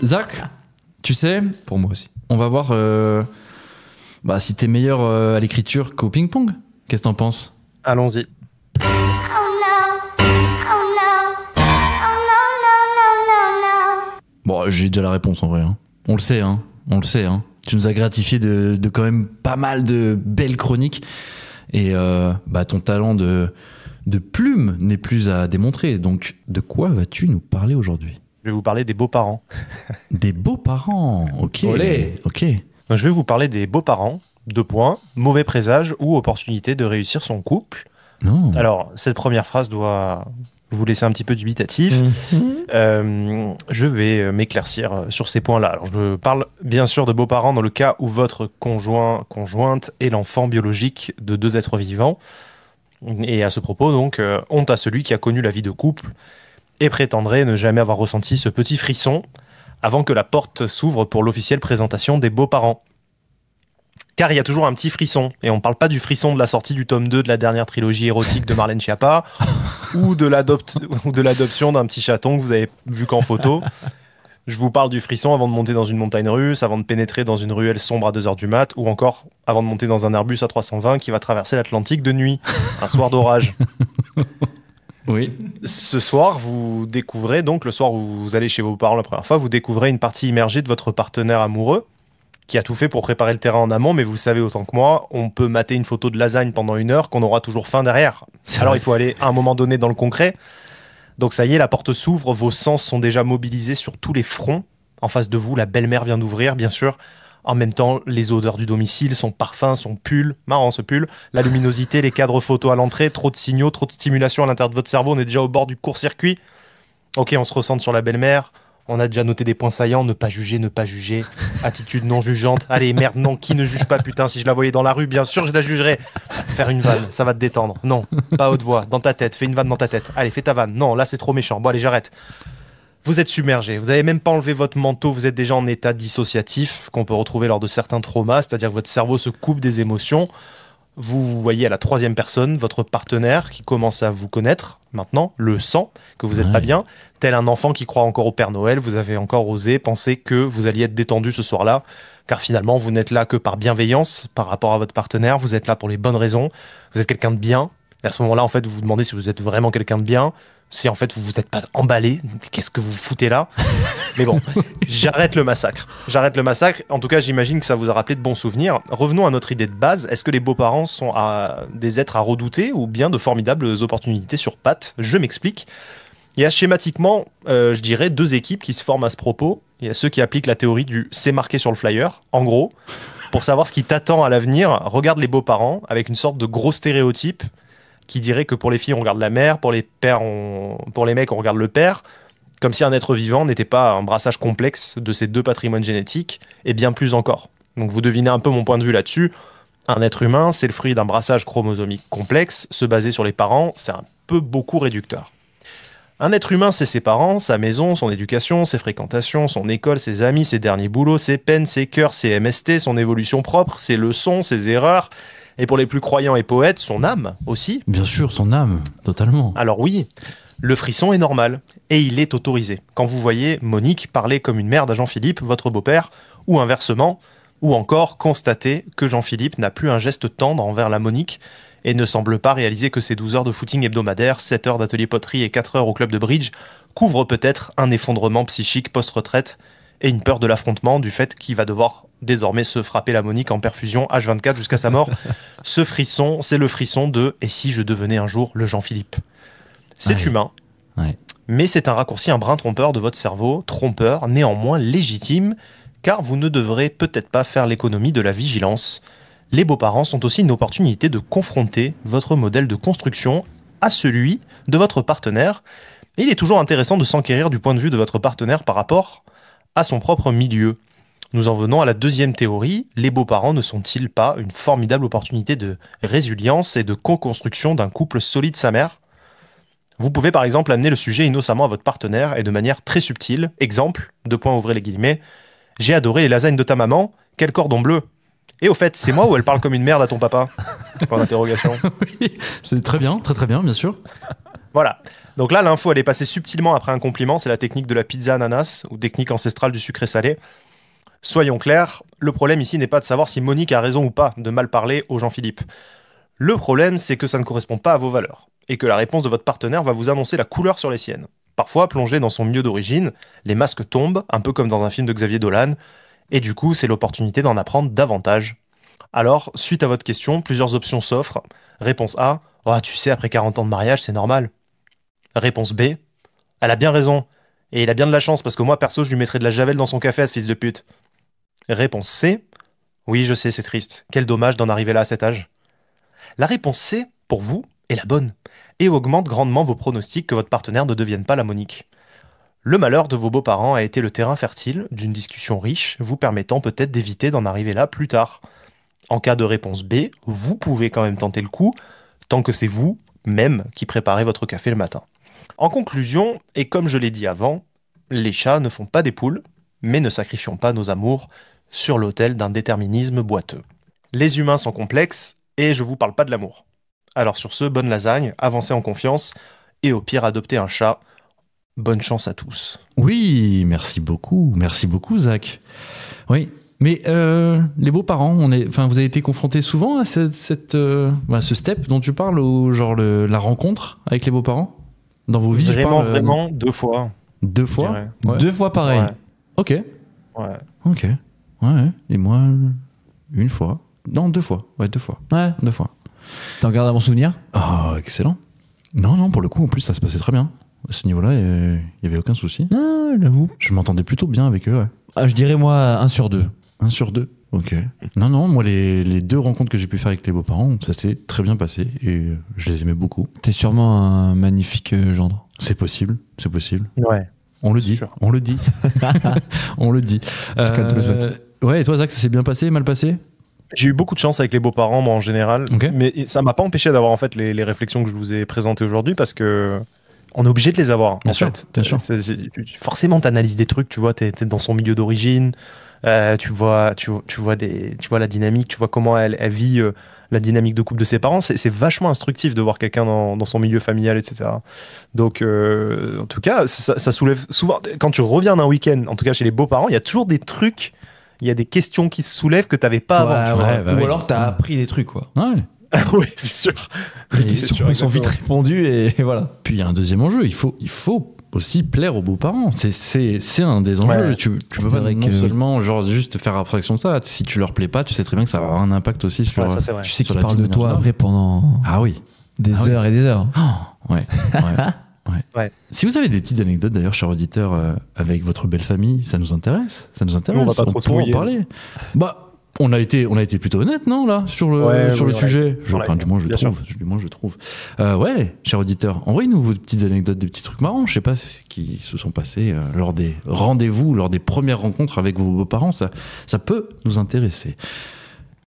Zach, tu sais, Pour moi aussi. on va voir si t'es meilleur à l'écriture qu'au ping-pong. Qu'est-ce que t'en penses? Allons-y. Oh no. Oh no. Oh no, no, no, no, no. Bon, j'ai déjà la réponse en vrai. Hein. On le sait, hein. On le sait, hein. Tu nous as gratifié de quand même pas mal de belles chroniques. Et ton talent de plume n'est plus à démontrer. Donc, de quoi vas-tu nous parler aujourd'hui? Je vais vous parler des beaux-parents. Des beaux-parents. Ok. Olé. Ok. Donc, je vais vous parler des beaux-parents. 2 points. Mauvais présage ou opportunité de réussir son couple. Non. Alors, cette première phrase doit vous laisser un petit peu dubitatif. Je vais m'éclaircir sur ces points-là. Alors, je parle bien sûr de beaux-parents dans le cas où votre conjointe est l'enfant biologique de 2 êtres vivants. Et à ce propos, donc, honte à celui qui a connu la vie de couple et prétendrait ne jamais avoir ressenti ce petit frisson avant que la porte s'ouvre pour l'officielle présentation des beaux-parents. Car il y a toujours un petit frisson, et on ne parle pas du frisson de la sortie du tome 2 de la dernière trilogie érotique de Marlène Schiappa, ou de l'adoption d'un petit chaton que vous avez vu qu'en photo. Je vous parle du frisson avant de monter dans une montagne russe, avant de pénétrer dans une ruelle sombre à 2h du mat, ou encore avant de monter dans un Airbus à 320 qui va traverser l'Atlantique de nuit, un soir d'orage. Oui. Ce soir, vous découvrez, donc le soir où vous allez chez vos parents la première fois, vous découvrez une partie immergée de votre partenaire amoureux qui a tout fait pour préparer le terrain en amont, mais vous savez autant que moi, on peut mater une photo de lasagne pendant 1 heure qu'on aura toujours faim derrière. Alors il faut aller à un moment donné dans le concret. Donc ça y est, la porte s'ouvre, vos sens sont déjà mobilisés sur tous les fronts. En face de vous, la belle-mère vient d'ouvrir, bien sûr. En même temps, les odeurs du domicile, son parfum, son pull, marrant ce pull, la luminosité, les cadres photos à l'entrée, trop de signaux, trop de stimulation à l'intérieur de votre cerveau, on est déjà au bord du court-circuit. Ok, on se ressente sur la belle-mère, on a déjà noté des points saillants, ne pas juger, attitude non jugeante, allez merde non, qui ne juge pas putain, si je la voyais dans la rue, bien sûr je la jugerais. Faire une vanne, ça va te détendre, non, pas à haute voix, dans ta tête, fais une vanne dans ta tête, allez fais ta vanne, non là c'est trop méchant, bon allez j'arrête. Vous êtes submergé, vous n'avez même pas enlevé votre manteau, vous êtes déjà en état dissociatif qu'on peut retrouver lors de certains traumas, c'est-à-dire que votre cerveau se coupe des émotions. Vous voyez à la 3e personne votre partenaire qui commence à vous connaître maintenant, le sent que vous n'êtes pas bien, tel un enfant qui croit encore au Père Noël, vous avez encore osé penser que vous alliez être détendu ce soir-là, car finalement vous n'êtes là que par bienveillance par rapport à votre partenaire, vous êtes là pour les bonnes raisons, vous êtes quelqu'un de bien, et à ce moment-là en fait vous vous demandez si vous êtes vraiment quelqu'un de bien, si en fait vous vous êtes pas emballé, qu'est-ce que vous foutez là? Mais bon, j'arrête le massacre. En tout cas, j'imagine que ça vous a rappelé de bons souvenirs. Revenons à notre idée de base. Est-ce que les beaux-parents sont des êtres à redouter ou bien de formidables opportunités sur pattes? Je m'explique. Il y a schématiquement, je dirais, 2 équipes qui se forment à ce propos. Il y a ceux qui appliquent la théorie du c'est marqué sur le flyer. En gros, pour savoir ce qui t'attend à l'avenir, regarde les beaux-parents avec une sorte de gros stéréotype qui dirait que pour les filles, on regarde la mère, pour les mecs, on regarde le père, comme si un être vivant n'était pas un brassage complexe de ces 2 patrimoines génétiques, et bien plus encore. Donc vous devinez un peu mon point de vue là-dessus. Un être humain, c'est le fruit d'un brassage chromosomique complexe, se baser sur les parents, c'est un peu beaucoup réducteur. Un être humain, c'est ses parents, sa maison, son éducation, ses fréquentations, son école, ses amis, ses derniers boulots, ses peines, ses cœurs, ses MST, son évolution propre, ses leçons, ses erreurs, et pour les plus croyants et poètes, son âme aussi. Bien sûr, son âme, totalement. Alors oui, le frisson est normal, et il est autorisé. Quand vous voyez Monique parler comme une merde à Jean-Philippe, votre beau-père, ou inversement, ou encore constater que Jean-Philippe n'a plus un geste tendre envers la Monique, et ne semble pas réaliser que ses 12 heures de footing hebdomadaire, 7 heures d'atelier poterie et 4 heures au club de bridge couvrent peut-être un effondrement psychique post-retraite et une peur de l'affrontement du fait qu'il va devoir désormais se frapper la Monique en perfusion H24 jusqu'à sa mort. Ce frisson, c'est le frisson de « et si je devenais un jour le Jean-Philippe ?» C'est humain, mais c'est un raccourci un brin trompeur de votre cerveau, trompeur, néanmoins légitime, car vous ne devrez peut-être pas faire l'économie de la vigilance. Les beaux-parents sont aussi une opportunité de confronter votre modèle de construction à celui de votre partenaire. Et il est toujours intéressant de s'enquérir du point de vue de votre partenaire par rapport à son propre milieu. Nous en venons à la 2e théorie. Les beaux-parents ne sont-ils pas une formidable opportunité de résilience et de co-construction d'un couple solide sa mère? Vous pouvez par exemple amener le sujet innocemment à votre partenaire et de manière très subtile. Exemple, ouvrez les guillemets. J'ai adoré les lasagnes de ta maman, quel cordon bleu. Et au fait, c'est moi ou elle parle comme une merde à ton papa? Point d'interrogation. Oui, c'est très bien, bien sûr. Voilà. Donc là, l'info, elle est passée subtilement après un compliment. C'est la technique de la pizza ananas ou technique ancestrale du sucré salé. Soyons clairs, le problème ici n'est pas de savoir si Monique a raison ou pas de mal parler au Jean-Philippe. Le problème, c'est que ça ne correspond pas à vos valeurs et que la réponse de votre partenaire va vous annoncer la couleur sur les siennes. Parfois, plongé dans son milieu d'origine, les masques tombent, un peu comme dans un film de Xavier Dolan, et du coup, c'est l'opportunité d'en apprendre davantage. Alors, suite à votre question, plusieurs options s'offrent. Réponse A, oh, tu sais, après 40 ans de mariage, c'est normal. Réponse B, elle a bien raison. Et il a bien de la chance parce que moi, perso, je lui mettrais de la javel dans son café à ce fils de pute. Réponse C, oui, je sais, c'est triste. Quel dommage d'en arriver là à cet âge. La réponse C, pour vous, est la bonne et augmente grandement vos pronostics que votre partenaire ne devienne pas la Monique. Le malheur de vos beaux-parents a été le terrain fertile d'une discussion riche, vous permettant peut-être d'éviter d'en arriver là plus tard. En cas de réponse B, vous pouvez quand même tenter le coup, tant que c'est vous, même, qui préparez votre café le matin. En conclusion, et comme je l'ai dit avant, les chats ne font pas des poules, mais ne sacrifions pas nos amours sur l'autel d'un déterminisme boiteux. Les humains sont complexes, et je vous parle pas de l'amour. Alors sur ce, bonne lasagne, avancez en confiance, et au pire, adoptez un chat. Bonne chance à tous. Oui, merci beaucoup Zach. Oui, mais les beaux-parents, vous avez été confrontés souvent à ce step dont tu parles, ou genre la rencontre avec les beaux-parents dans vos vies? Vraiment, 2 fois. 2 fois, ouais. 2 fois pareil. Ouais. Ok. Ouais. Ok. Ouais. Et moi, 1 fois. Non, 2 fois. Ouais, 2 fois. Ouais. 2 fois. T'en gardes un bon souvenir? Oh, excellent. Non, pour le coup, en plus, ça se passait très bien. À ce niveau-là, il n'y avait aucun souci. Ah, j'avoue. Je m'entendais plutôt bien avec eux, ouais. Ah, je dirais moi 1 sur 2. 1 sur 2. Ok. Non, moi, les 2 rencontres que j'ai pu faire avec les beaux-parents, ça s'est très bien passé et je les aimais beaucoup. T'es sûrement un magnifique gendre. C'est possible. Ouais. On le dit. sûr. On le dit. On le dit. En tout cas, te le souhaite. Ouais, et toi, Zach, ça s'est bien passé, mal passé? J'ai eu beaucoup de chance avec les beaux-parents, moi, en général. Ok. Mais ça m'a pas empêché d'avoir, en fait, les réflexions que je vous ai présentées aujourd'hui parce que on est obligé de les avoir, Bien en sûr, fait. bien sûr. Forcément, t'analyses des trucs, tu vois, t'es dans son milieu d'origine, tu vois la dynamique, tu vois comment elle vit la dynamique de couple de ses parents. C'est vachement instructif de voir quelqu'un dans son milieu familial, etc. Donc, en tout cas, ça soulève souvent, quand tu reviens d'un week-end, en tout cas chez les beaux-parents, il y a toujours des trucs, il y a des questions qui se soulèvent que t'avais pas avant. Ouais, bah Ou oui. alors t'as appris des trucs, quoi. Ouais. Oui, c'est sûr. Et C'est souvent, sûr, ils sont vite exactement. répondus et voilà. Puis il y a un deuxième enjeu, il faut aussi plaire aux beaux-parents. C'est un des enjeux. Ouais. Tu C'est peux pas vrai non que- seulement genre juste faire abstraction de ça. Si tu leur plais pas, tu sais très bien que ça va avoir un impact aussi sur. Ouais, ça, c'est vrai. Tu sais sur qu'ils la parlent vie de toi générale. après pendant Ah oui. des Ah oui. heures et des heures. Ouais. Ouais. Si vous avez des petites anecdotes d'ailleurs, chers auditeurs, avec votre belle famille, ça nous intéresse. On va pas trop se peut en mouiller. parler. Bah. On a été plutôt honnête, non, là, sur le Ouais, sur oui, le on l'a sujet. été. On l'a été, Du moins, je bien sûr. trouve. Ouais, chers auditeurs, envoyez-nous vos petites anecdotes, des petits trucs marrants, je sais pas, qui se sont passés lors des rendez-vous, lors des premières rencontres avec vos beaux-parents. Ça peut nous intéresser.